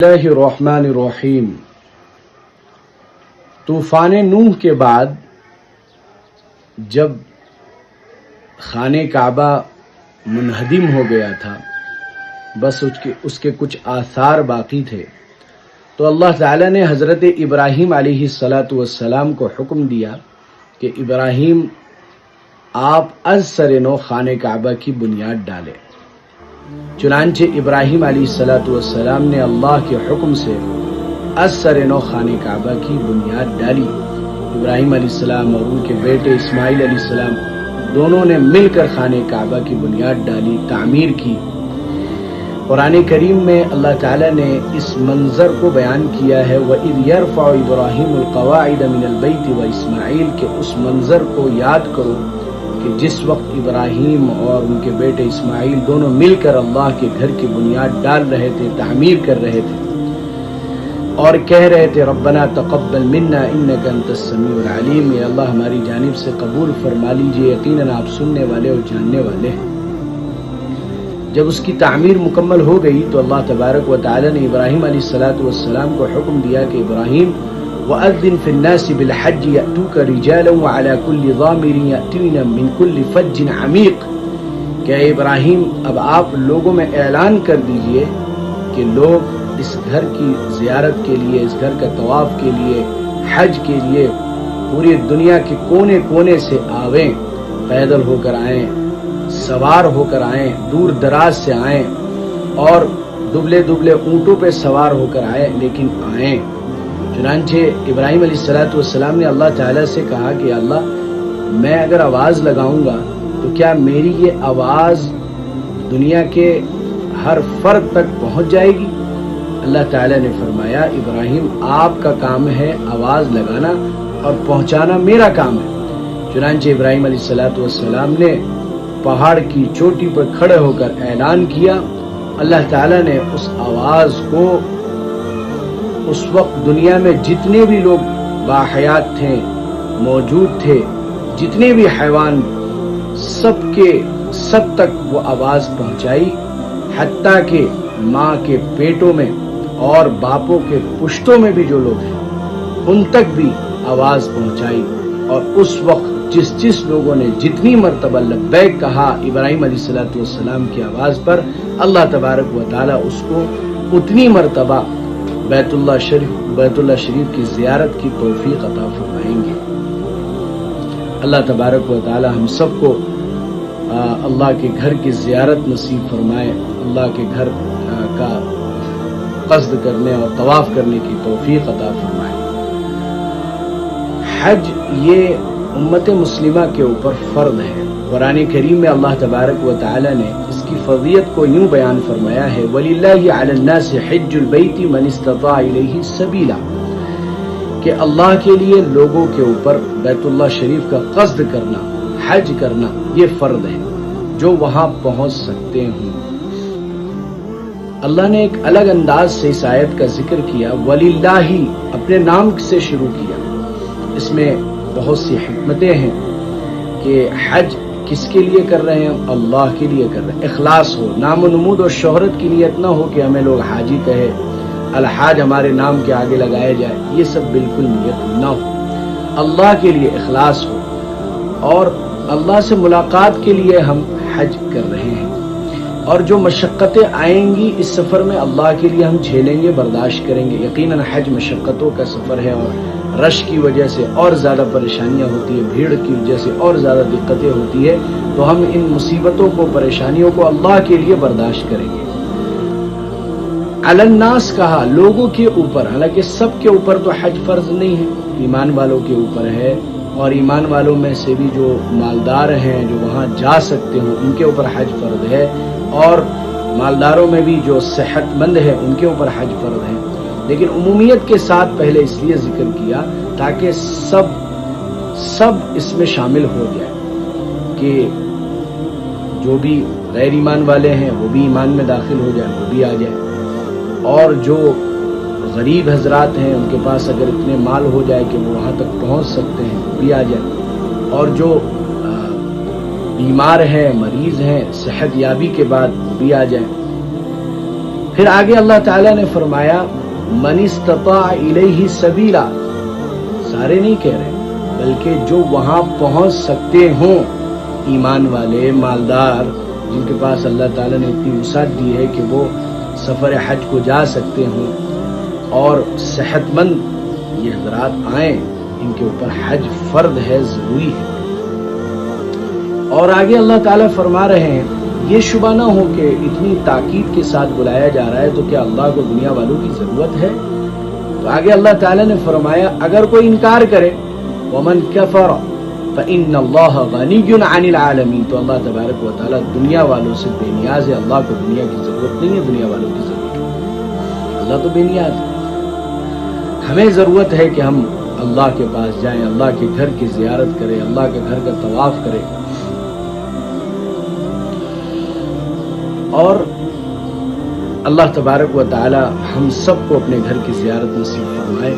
اللہ الرحمن الرحیم۔ طوفان نوح کے بعد جب خانہ کعبہ منہدم ہو گیا تھا، بس اس کے کچھ آثار باقی تھے، تو اللہ تعالیٰ نے حضرت ابراہیم علیہ السلام کو حکم دیا کہ ابراہیم آپ از سر نو خانہ کعبہ کی بنیاد ڈالیں۔ چنانچہ ابراہیم علیہ السلام نے اللہ کے حکم سے از سر نو خانہ کعبہ کی بنیاد ڈالی۔ ابراہیم علیہ السلام اور ان کے بیٹے اسماعیل علیہ السلام دونوں نے مل کر خانہ کعبہ کی بنیاد ڈالی، تعمیر کی۔ قرآن کریم میں اللہ تعالیٰ نے اس منظر کو بیان کیا ہے، وَإِذْ يَرْفَعُ إِبْرَاهِيمُ الْقَوَاعِدَ مِنَ الْبَيْتِ وَإِسْمَاعِيلُ، کہ اس منظر کو یاد کرو کہ جس وقت ابراہیم اور ان کے بیٹے اسماعیل دونوں مل کر اللہ کے گھر کی بنیاد ڈال رہے تھے، تعمیر کر رہے تھے اور کہہ رہے تھے ربنا تقبل منا انک انت السمیع العلیم، یا اللہ ہماری جانب سے قبول فرما لیجئے، یقیناً آپ سننے والے اور جاننے والے ہیں۔ جب اس کی تعمیر مکمل ہو گئی تو اللہ تبارک و تعالی نے ابراہیم علیہ السلام کو حکم دیا کہ ابراہیم وَأَذِّن فِي النَّاسِ بِالْحَجِّ يَأْتُوكَ رِجَالًا وَعَلَى كُلِّ ضَامِرٍ يَأْتِينَ مِنْ كُلِّ فَجٍّ عَمِيقٍ، کہ ابراہیم اب آپ لوگوں میں اعلان کر دیجئے کہ لوگ اس گھر کی زیارت کے لیے، اس گھر کا طواف کے لیے، حج کے لیے پوری دنیا کے کونے کونے سے آویں، پیدل ہو کر آئیں، سوار ہو کر آئیں، دور دراز سے آئیں اور دبلے دبلے اونٹوں پہ سوار ہو کر آئیں، لیکن آئیں۔ چنانچہ ابراہیم علیہ السلام نے اللہ تعالیٰ سے کہا کہ اللہ میں اگر آواز لگاؤں گا تو کیا میری یہ آواز دنیا کے ہر فرد تک پہنچ جائے گی؟ اللہ تعالیٰ نے فرمایا ابراہیم آپ کا کام ہے آواز لگانا اور پہنچانا میرا کام ہے۔ چنانچہ ابراہیم علیہ السلام نے پہاڑ کی چوٹی پر کھڑے ہو کر اعلان کیا۔ اللہ تعالیٰ نے اس آواز کو اس وقت دنیا میں جتنے بھی لوگ باحیات تھے، موجود تھے، جتنے بھی حیوان، سب تک وہ آواز پہنچائی، حتیٰ کہ ماں کے پیٹوں میں اور باپوں کے پشتوں میں بھی جو لوگ ہیں ان تک بھی آواز پہنچائی۔ اور اس وقت جس لوگوں نے جتنی مرتبہ لبیک کہا ابراہیم علیہ السلام کی آواز پر، اللہ تبارک و تعالی اس کو اتنی مرتبہ بیت اللہ شریف کی زیارت کی توفیق عطا فرمائیں گے۔ اللہ تبارک و تعالی ہم سب کو اللہ کے گھر کی زیارت نصیب فرمائے، اللہ کے گھر کا قصد کرنے اور طواف کرنے کی توفیق عطا فرمائے۔ حج یہ امت مسلمہ کے اوپر فرض ہے۔ قرآن کریم میں اللہ تبارک و تعالی نے اس کی فضیلت کو یوں بیان فرمایا ہے، وَلِلَّهِ عَلَى النَّاسِ حِجُّ الْبَيْتِ مَنِ اسْتَطَاعَ إِلَيْهِ سَبِيلًا، کہ اللہ کے لیے لوگوں کے اوپر بیت اللہ شریف کا قصد کرنا، حج کرنا یہ فرض ہے، جو وہاں پہنچ سکتے ہوں۔ اللہ نے ایک الگ انداز سے اس آیت کا ذکر کیا، وَلِلَّهِ اپنے نام سے شروع کیا۔ اس میں بہت سی حکمتیں ہیں کہ حج کس کے لیے کر رہے ہیں؟ اللہ کے لیے کر رہے ہیں۔ اخلاص ہو، نام و نمود اور شہرت کی نیت نہ ہو کہ ہمیں لوگ حاجی کہے، الحاج ہمارے نام کے آگے لگایا جائے، یہ سب بالکل نیت نہ ہو۔ اللہ کے لیے اخلاص ہو اور اللہ سے ملاقات کے لیے ہم حج کر رہے ہیں، اور جو مشقتیں آئیں گی اس سفر میں اللہ کے لیے ہم جھیلیں گے، برداشت کریں گے۔ یقیناً حج مشقتوں کا سفر ہے، اور رش کی وجہ سے اور زیادہ پریشانیاں ہوتی ہیں، بھیڑ کی وجہ سے اور زیادہ دقتیں ہوتی ہے، تو ہم ان مصیبتوں کو، پریشانیوں کو اللہ کے لیے برداشت کریں گے۔ علی الناس کہا، لوگوں کے اوپر، حالانکہ سب کے اوپر تو حج فرض نہیں ہے، ایمان والوں کے اوپر ہے، اور ایمان والوں میں سے بھی جو مالدار ہیں، جو وہاں جا سکتے ہوں، ان کے اوپر حج فرض ہے، اور مالداروں میں بھی جو صحت مند ہے ان کے اوپر حج فرض ہے۔ لیکن عمومیت کے ساتھ پہلے اس لیے ذکر کیا تاکہ سب اس میں شامل ہو جائے، کہ جو بھی غیر ایمان والے ہیں وہ بھی ایمان میں داخل ہو جائیں، وہ بھی آ جائے، اور جو غریب حضرات ہیں ان کے پاس اگر اتنے مال ہو جائے کہ وہ وہاں تک پہنچ سکتے ہیں وہ بھی آ جائے، اور جو بیمار ہیں، مریض ہیں، صحت یابی کے بعد وہ بھی آ جائیں۔ پھر آگے اللہ تعالیٰ نے فرمایا من استطاع الیہ سبیلا، سارے نہیں کہہ رہے بلکہ جو وہاں پہنچ سکتے ہوں، ایمان والے، مالدار، جن کے پاس اللہ تعالیٰ نے اتنی وسعت دی ہے کہ وہ سفر حج کو جا سکتے ہوں، اور صحت مند یہ حضرات آئیں، ان کے اوپر حج فرض ہے، ضروری ہے۔ اور آگے اللہ تعالیٰ فرما رہے ہیں یہ شبہ نہ ہو کہ اتنی تاکید کے ساتھ بلایا جا رہا ہے تو کیا اللہ کو دنیا والوں کی ضرورت ہے؟ تو آگے اللہ تعالیٰ نے فرمایا اگر کوئی انکار کرے وَمَنْ كَفَرَ فَإِنَّ اللَّهَ غَنِيٌّ عَنِ الْعَالَمِينَ، تو اللہ تبارک و تعالیٰ دنیا والوں سے بے نیاز ہے، اللہ کو دنیا کی ضرورت نہیں ہے، دنیا والوں کی ضرورت ہے، اللہ تو بے نیاز ہے۔ ہمیں ضرورت ہے کہ ہم اللہ کے پاس جائیں، اللہ کے گھر کی زیارت کریں، اللہ کے گھر کا طواف کریں، اور اللہ تبارک و تعالی ہم سب کو اپنے گھر کی زیارت نصیب فرمائے۔